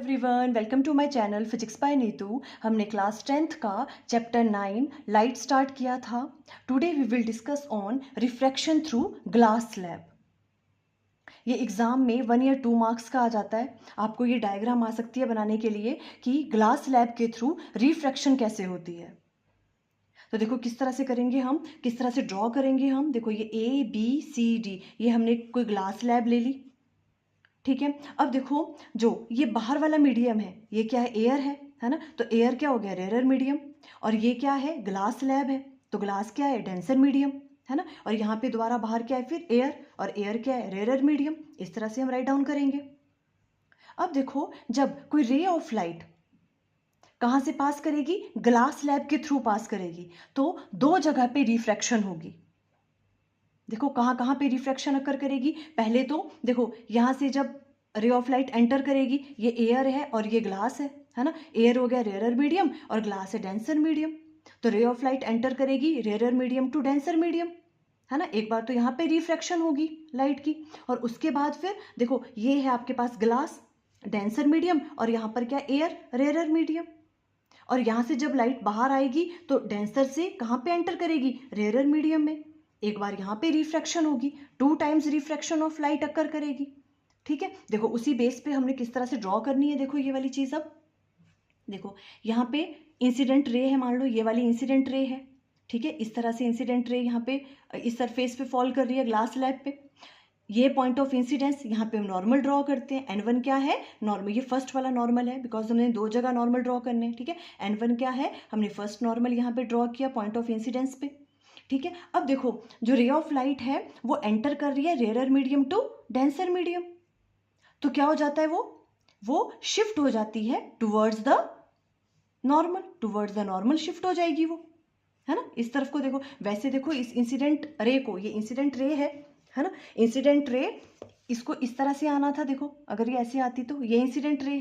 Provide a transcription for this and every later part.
Everyone, welcome to my channel physics by Neetu. हमने class 10th का chapter 9 light start किया था। Today we will discuss on refraction through glass slab. ये exam में 1 या 2 marks का आ जाता है। आपको ये डायग्राम आ सकती है बनाने के लिए कि ग्लास स्लैब के थ्रू रिफ्रैक्शन कैसे होती है। तो देखो किस तरह से करेंगे हम, किस तरह से ड्रॉ करेंगे हम। देखो ये ABCD, ये हमने कोई ग्लास स्लैब ले ली, ठीक है। अब देखो जो ये बाहर वाला मीडियम है, ये क्या है, एयर है ना। तो एयर क्या हो गया, रेयर मीडियम। और ये क्या है, ग्लास स्लैब है, तो ग्लास क्या है, डेंसर मीडियम, है ना। और यहाँ पे दोबारा बाहर क्या है, फिर एयर, और एयर क्या है, रेयर मीडियम। इस तरह से हम राइट डाउन करेंगे। अब देखो जब कोई रे ऑफ लाइट कहाँ से पास करेगी, ग्लास स्लैब के थ्रू पास करेगी, तो दो जगह पे रिफ्रैक्शन होगी। देखो कहाँ कहाँ पे रिफ्रैक्शन अकर करेगी। पहले तो देखो यहाँ से जब रे ऑफ लाइट एंटर करेगी, ये एयर है और ये ग्लास है ना। एयर हो गया रेयर मीडियम और ग्लास है डेंसर मीडियम। तो रे ऑफ लाइट एंटर करेगी rare medium to denser medium, है ना। एक बार तो यहाँ पे रिफ्रैक्शन होगी लाइट की, और उसके बाद फिर देखो ये है आपके पास ग्लास डेंसर मीडियम, और यहाँ पर क्या, एयर रेयर मीडियम। और यहाँ से जब लाइट बाहर आएगी तो डेंसर से कहाँ पे एंटर करेगी, रेयर मीडियम में। एक बार यहाँ पे रिफ्रैक्शन होगी, 2 टाइम्स रिफ्रैक्शन ऑफ लाइट अकर करेगी, ठीक है। देखो उसी बेस पे हमने किस तरह से ड्रॉ करनी है। देखो ये वाली चीज, अब देखो यहाँ पे इंसिडेंट रे है, मान लो ये वाली इंसिडेंट रे है, ठीक है। इस तरह से इंसिडेंट रे यहाँ पे इस सरफेस पे फॉल कर रही है ग्लास स्लैब पे। ये पॉइंट ऑफ इंसिडेंस यहाँ पे हम नॉर्मल ड्रॉ करते हैं। N1 क्या है, नॉर्मल, ये फर्स्ट वाला नॉर्मल है बिकॉज हमने दो जगह नॉर्मल ड्रॉ करने हैं, ठीक है। N1 क्या है, हमने फर्स्ट नॉर्मल यहाँ पे ड्रॉ किया पॉइंट ऑफ इंसिडेंस पे, ठीक है। अब देखो जो रे ऑफ लाइट है वो एंटर कर रही है rare medium to denser medium, तो क्या हो जाता है, वो शिफ्ट हो जाती है टुवर्ड्स द नॉर्मल शिफ्ट हो जाएगी वो, है ना। इस तरफ को देखो, वैसे देखो इस इंसिडेंट रे को, ये इंसिडेंट रे है ना। इंसिडेंट रे इसको इस तरह से आना था, देखो अगर ये ऐसे आती तो ये इंसिडेंट रे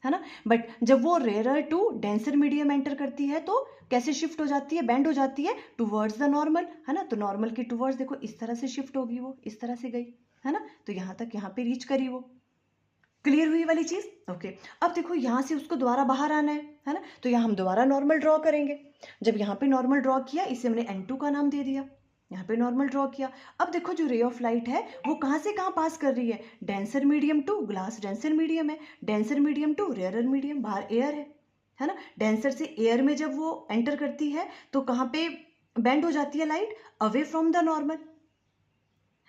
है ना। बट जब वो rare to denser medium enter करती है तो कैसे शिफ्ट हो जाती है, बेंड हो जाती है टुवर्ड्स द नॉर्मल, है ना। तो नॉर्मल के टुवर्ड्स देखो इस तरह से शिफ्ट होगी, वो इस तरह से गई, है ना। तो यहाँ तक, यहाँ पे रीच करी वो। क्लियर हुई वाली चीज, ओके। अब देखो यहाँ से उसको दोबारा बाहर आना है ना। तो यहाँ हम दोबारा नॉर्मल ड्रॉ करेंगे। जब यहाँ पे नॉर्मल ड्रॉ किया, इसे हमने N2 का नाम दे दिया, यहाँ पे नॉर्मल ड्रॉ किया। अब देखो जो रे ऑफ लाइट है वो कहाँ से कहाँ पास कर रही है, denser medium to glass denser medium है, denser medium to rare medium, बाहर एयर है ना। डेंसर से एयर में जब वो एंटर करती है तो कहाँ पे बेंड हो जाती है light, away from the normal,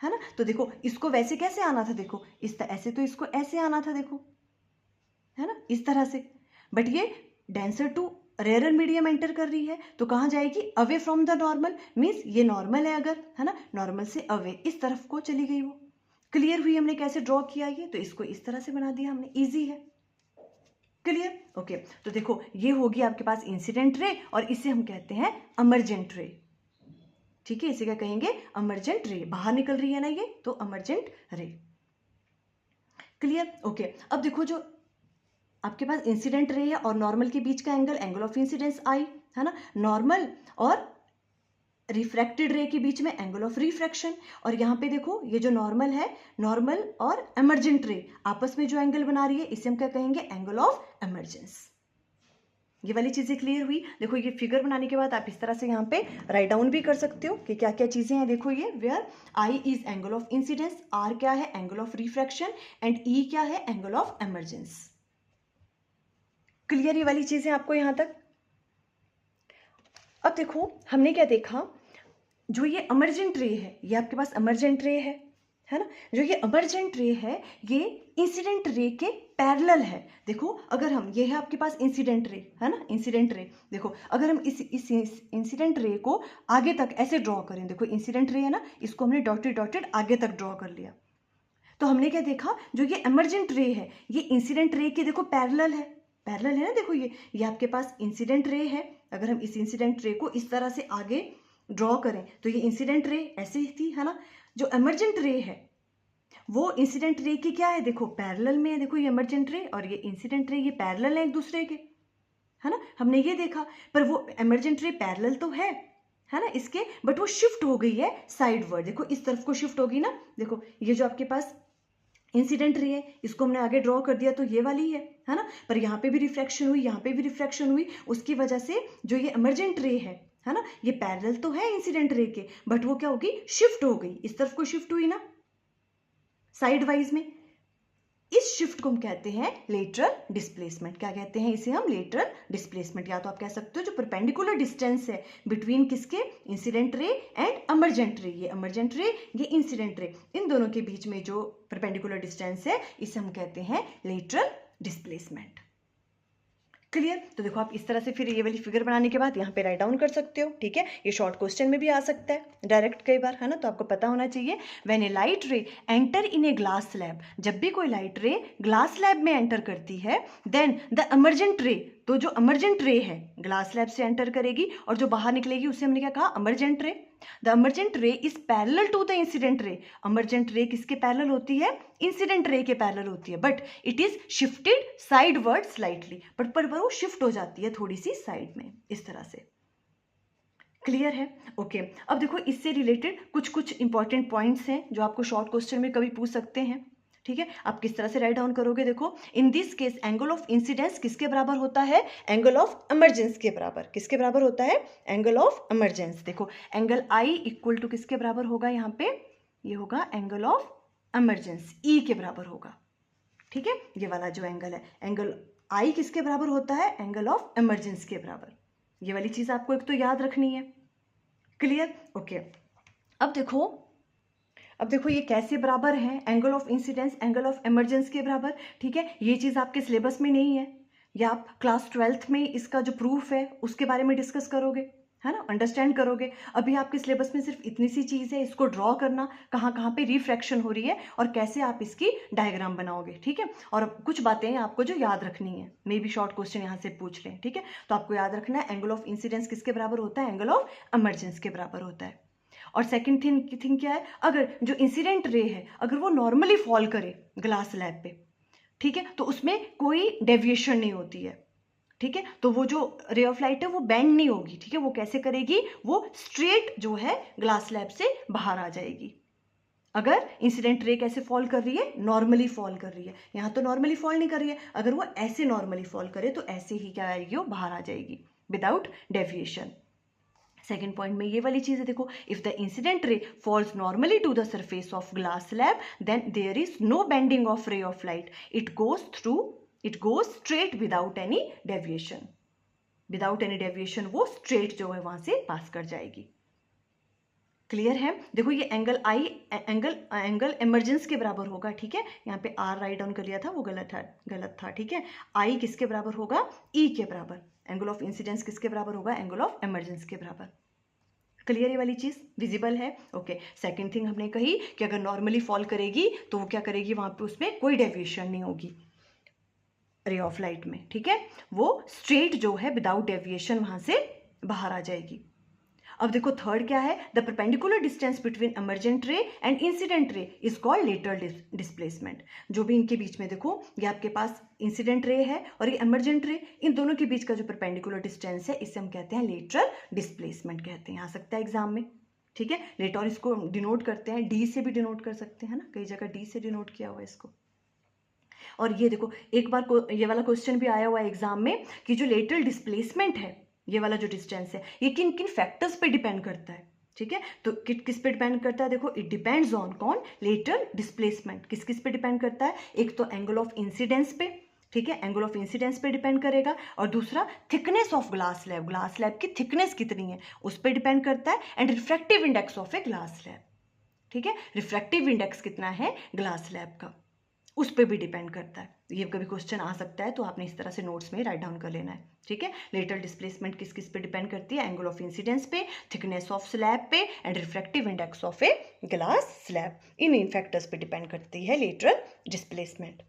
है ना। तो देखो इसको वैसे कैसे आना था, देखो इस ऐसे, तो इसको ऐसे आना था, देखो, है ना, इस तरह से। बट ये denser to rare medium enter कर रही है तो कहाँ जाएगी, away from the normal, means ये नॉर्मल है अगर, है ना, नॉर्मल से अवे इस तरफ को चली गई वो। क्लियर हुई हमने कैसे ड्रॉ किया ये, तो इसको इस तरह से बना दिया हमने, इजी है। Clear, okay. तो देखो ये होगी आपके पास इंसिडेंट रे, और इसे हम कहते हैं अमर्जेंट रे, ठीक है। इसे क्या कहेंगे, अमर्जेंट रे। बाहर निकल रही है ना ये, तो अमर्जेंट रे। Clear, okay. अब देखो जो आपके पास इंसिडेंट रे है और नॉर्मल के बीच का एंगल ऑफ इंसिडेंस आई, है ना। नॉर्मल और रिफ्रैक्टेड रे के बीच में एंगल ऑफ रिफ्रैक्शन। और यहाँ पे देखो ये जो नॉर्मल है, नॉर्मल और एमर्जेंट रे आपस में जो एंगल बना रही है, इसे हम क्या कहेंगे, एंगल ऑफ एमर्जेंस। ये वाली चीजें क्लियर हुई। देखो ये फिगर बनाने के बाद आप इस तरह से यहाँ पे राइट डाउन भी कर सकते हो कि क्या क्या चीजें हैं। देखो ये where I is angle of incidence, R क्या है, angle of refraction, and E क्या है, एंगल ऑफ एमर्जेंस। क्लियर ये वाली चीजें आपको यहां तक। अब देखो हमने क्या देखा, जो ये अमर्जेंट रे है, ये आपके पास अमर्जेंट रे है ना। जो ये अमर्जेंट रे है ये इंसिडेंट रे के पैरेलल है। देखो अगर हम, ये है आपके पास इंसिडेंट रे, है ना, इंसिडेंट रे। देखो अगर हम इस इंसिडेंट रे को आगे तक ऐसे ड्रॉ करें, देखो इंसिडेंट रे है ना, इसको हमने डॉटेड डॉटेड आगे तक ड्रॉ कर लिया, तो हमने क्या देखा, जो ये एमर्जेंट रे है ये इंसिडेंट रे के देखो पैरेलल है ना। देखो ये आपके पास इंसिडेंट रे है। अगर हम इस इंसिडेंट रे को इस तरह से आगे ड्रॉ करें तो ये इंसिडेंट रे ऐसे ही थी, है ना। जो एमर्जेंट रे है वो इंसिडेंट रे की क्या है, देखो पैरेलल में है। देखो ये एमर्जेंट रे और ये इंसिडेंट रे, ये पैरेलल है एक दूसरे के, है ना। हमने ये देखा, पर वो एमर्जेंट रे पैरेलल तो है ना इसके, बट वो शिफ्ट हो गई है साइडवर्ड। देखो इस तरफ को शिफ्ट होगी ना। देखो ये जो आपके पास इंसिडेंट रे है, इसको हमने आगे ड्रॉ कर दिया तो ये वाली है ना, पर यहाँ पे भी रिफ्रैक्शन हुई, यहाँ पे भी रिफ्रैक्शन हुई, उसकी वजह से जो ये इमर्जेंट रे है ना, ये पैरेलल तो है इंसिडेंट रे के, बट वो क्या होगी, शिफ्ट हो गई, इस तरफ को शिफ्ट हुई ना, साइड वाइज में। इस शिफ्ट को हम कहते हैं लेटरल डिस्प्लेसमेंट। क्या कहते हैं इसे हम, लेटरल डिस्प्लेसमेंट। या तो आप कह सकते हो जो परपेंडिकुलर डिस्टेंस है बिटवीन किसके, इंसिडेंट रे एंड इमर्जेंट रे, ये इमर्जेंट रे, ये इंसिडेंट रे, इन दोनों के बीच में जो परपेंडिकुलर डिस्टेंस है इसे हम कहते हैं लेटरल डिस्प्लेसमेंट। क्लियर। तो देखो आप इस तरह से फिर ये वाली फिगर बनाने के बाद यहाँ पे राइट डाउन कर सकते हो, ठीक है। ये शॉर्ट क्वेश्चन में भी आ सकता है डायरेक्ट कई बार, है ना, तो आपको पता होना चाहिए। व्हेन ए लाइट रे enter in a glass slab, जब भी कोई लाइट रे ग्लास स्लैब में एंटर करती है, देन द इमर्जेंट रे, तो जो इमर्जेंट रे है ग्लास स्लैब से एंटर करेगी और जो बाहर निकलेगी उसे हमने क्या कहा, emergent ray. The emergent ray is parallel to the incident ray, emergent ray किसके पैरेलल होती है, इंसिडेंट रे के पैरेलल होती है, but it is shifted sideward slightly, but पर वो शिफ्ट हो जाती है थोड़ी सी साइड में, इस तरह से। क्लियर है, ओके। अब देखो इससे रिलेटेड कुछ कुछ इंपॉर्टेंट पॉइंट्स हैं जो आपको शॉर्ट क्वेश्चन में कभी पूछ सकते हैं, ठीक है। आप किस तरह से राइट डाउन करोगे, देखो in this case angle of incidence किसके बराबर होता है, एंगल ऑफ इमरजेंस के बराबर। किसके बराबर होता है, एंगल ऑफ इमरजेंस। देखो एंगल आई इक्वल टू किसके बराबर होगा, यहाँ पे ये होगा एंगल ऑफ इमरजेंस, ई के बराबर होगा, ठीक है। ये वाला जो एंगल है, एंगल आई किसके बराबर होता है, एंगल ऑफ इमरजेंस के बराबर। ये वाली चीज आपको एक तो याद रखनी है। Clear, okay. अब देखो ये कैसे बराबर है, angle of incidence angle of emergence के बराबर, ठीक है। ये चीज़ आपके सिलेबस में नहीं है, या आप क्लास 12th में इसका जो प्रूफ है उसके बारे में डिस्कस करोगे, है ना, अंडरस्टैंड करोगे। अभी आपके सिलेबस में सिर्फ इतनी सी चीज़ है, इसको ड्रॉ करना, कहाँ कहाँ पे रिफ्रैक्शन हो रही है और कैसे आप इसकी डायग्राम बनाओगे, ठीक है। और कुछ बातें आपको जो याद रखनी है, मे बी शॉर्ट क्वेश्चन यहाँ से पूछ लें, ठीक है। तो आपको याद रखना है एंगल ऑफ इंसिडेंस किसके बराबर होता है, एंगल ऑफ इमरजेंस के बराबर होता है। और सेकंड थिंग क्या है, अगर जो इंसिडेंट रे है अगर वो नॉर्मली फॉल करे ग्लास स्लैब पे, ठीक है, तो उसमें कोई डेविएशन नहीं होती है, ठीक है। तो वो जो रे ऑफ लाइट है वो बेंड नहीं होगी, ठीक है। वो कैसे करेगी, वो स्ट्रेट जो है ग्लास स्लैब से बाहर आ जाएगी। अगर इंसिडेंट रे कैसे फॉल कर रही है, नॉर्मली फॉल कर रही है, यहाँ तो नॉर्मली फॉल नहीं कर रही है, अगर वो ऐसे नॉर्मली फॉल करे तो ऐसे ही क्या आएगी, वो बाहर आ जाएगी विदाउट डेविएशन। सेकेंड पॉइंट में ये वाली चीज है, देखो if the incident ray falls normally to the surface of glass slab then there is no bending of ray of light, it goes straight without any deviation. Without any deviation वो straight जो है वहां से पास कर जाएगी। Clear है। देखो ये एंगल आई एंगल इमरजेंस के बराबर होगा, ठीक है। यहाँ पे आर राइट डाउन कर लिया था, वो गलत था, ठीक है। आई किसके बराबर होगा, ई के बराबर। एंगल ऑफ इंसिडेंस किसके बराबर होगा, एंगल ऑफ इमरजेंस के बराबर। क्लियर, ये वाली चीज विजिबल है, ओके। सेकंड थिंग हमने कही कि अगर नॉर्मली फॉल करेगी तो वो क्या करेगी, वहां पे उसमें कोई डेविएशन नहीं होगी रे ऑफ लाइट में, ठीक है। वो स्ट्रेट जो है विदाउट डेविएशन वहां से बाहर आ जाएगी। अब देखो थर्ड क्या है, the perpendicular distance between emergent ray and incident ray is called lateral displacement. जो भी इनके बीच में देखो, ये आपके पास इंसिडेंट रे है और ये इमरजेंट रे, इन दोनों के बीच का जो परपेंडिकुलर डिस्टेंस है इसे हम कहते हैं लेटरल डिस्प्लेसमेंट कहते हैं। आ सकता है एग्जाम में, ठीक है। लेटर इसको डिनोट करते हैं, डी से भी डिनोट कर सकते हैं ना, कई जगह डी से डिनोट किया हुआ है इसको। और ये देखो एक बार ये वाला क्वेश्चन भी आया हुआ है एग्जाम में कि जो लेटरल डिस्प्लेसमेंट है, ये वाला जो डिस्टेंस है, ये किन किन फैक्टर्स पे डिपेंड करता है, ठीक है। तो किस पे डिपेंड करता है, देखो इट डिपेंड्स ऑन कौन, लेटरल डिस्प्लेसमेंट किस किस पे डिपेंड करता है। एक तो एंगल ऑफ इंसिडेंस पे, ठीक है, एंगल ऑफ इंसिडेंस पे डिपेंड करेगा, और दूसरा thickness of glass slab, glass slab की थिकनेस कितनी है उस पर डिपेंड करता है, and refractive index of a glass slab, ठीक है। रिफ्रैक्टिव इंडेक्स कितना है ग्लास स्लैब का, उस पर भी डिपेंड करता है। ये कभी क्वेश्चन आ सकता है, तो आपने इस तरह से नोट्स में राइट डाउन कर लेना है, ठीक है। लेटरल डिस्प्लेसमेंट किस किस पे डिपेंड करती है, एंगल ऑफ इंसिडेंस पे, थिकनेस ऑफ स्लैब पे, and refractive index of a glass slab, in factors पे डिपेंड करती है लेटरल डिस्प्लेसमेंट।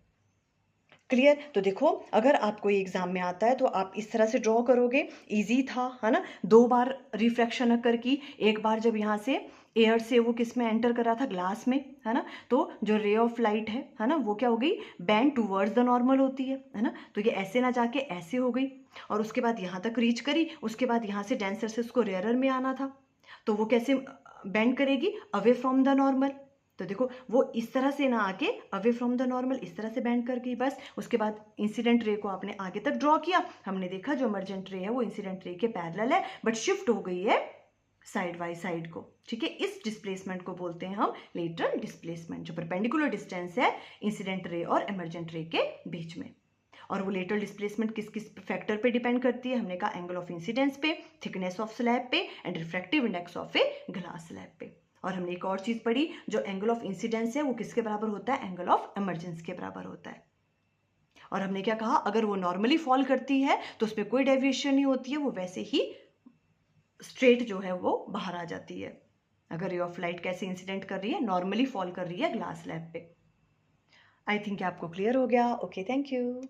क्लियर। तो देखो अगर आपको ये एग्जाम में आता है तो आप इस तरह से ड्रॉ करोगे, इजी था, है ना। 2 बार रिफ्रैक्शन अकर की, एक बार जब यहाँ से एयर से वो किस में एंटर कर रहा था, ग्लास में, है ना। तो जो रे ऑफ लाइट है ना, वो क्या हो गई, बेंड टूवर्ड्स द नॉर्मल होती है ना। तो ये ऐसे ना जाके ऐसे हो गई, और उसके बाद यहाँ तक रीच करी, उसके बाद यहाँ से डेंसर से उसको रेयरर में आना था, तो वो कैसे बेंड करेगी, अवे फ्रॉम द नॉर्मल, तो देखो वो इस तरह से ना आके अवे फ्रॉम द नॉर्मल इस तरह से बेंड कर गई बस। उसके बाद इंसिडेंट रे को आपने आगे तक ड्रॉ किया, हमने देखा जो इमर्जेंट रे है वो इंसिडेंट रे के पैरेलल है बट शिफ्ट हो गई है साइड बाय साइड को, ठीक है। इस डिस्प्लेसमेंट को बोलते हैं हम लेटरल डिस्प्लेसमेंट, जो परपेंडिकुलर डिस्टेंस है इंसिडेंट रे और इमर्जेंट रे के बीच में। और वो लेटरल डिस्प्लेसमेंट किस किस फैक्टर पे डिपेंड करती है, हमने कहा एंगल ऑफ इंसिडेंस पे, थिकनेस ऑफ स्लैब पे and refractive index of a glass slab पे। और हमने एक और चीज पढ़ी, जो एंगल ऑफ इंसिडेंस है वो किसके बराबर होता है, एंगल ऑफ इमर्जेंस के बराबर होता है। और हमने क्या कहा, अगर वो नॉर्मली फॉल करती है तो उसमें कोई डेविएशन नहीं होती है, वो वैसे ही स्ट्रेट जो है वो बाहर आ जाती है। अगर रे ऑफ लाइट कैसे इंसिडेंट कर रही है, नॉर्मली फॉल कर रही है ग्लास स्लैब पे। आई थिंक आपको क्लियर हो गया। Okay, thank you.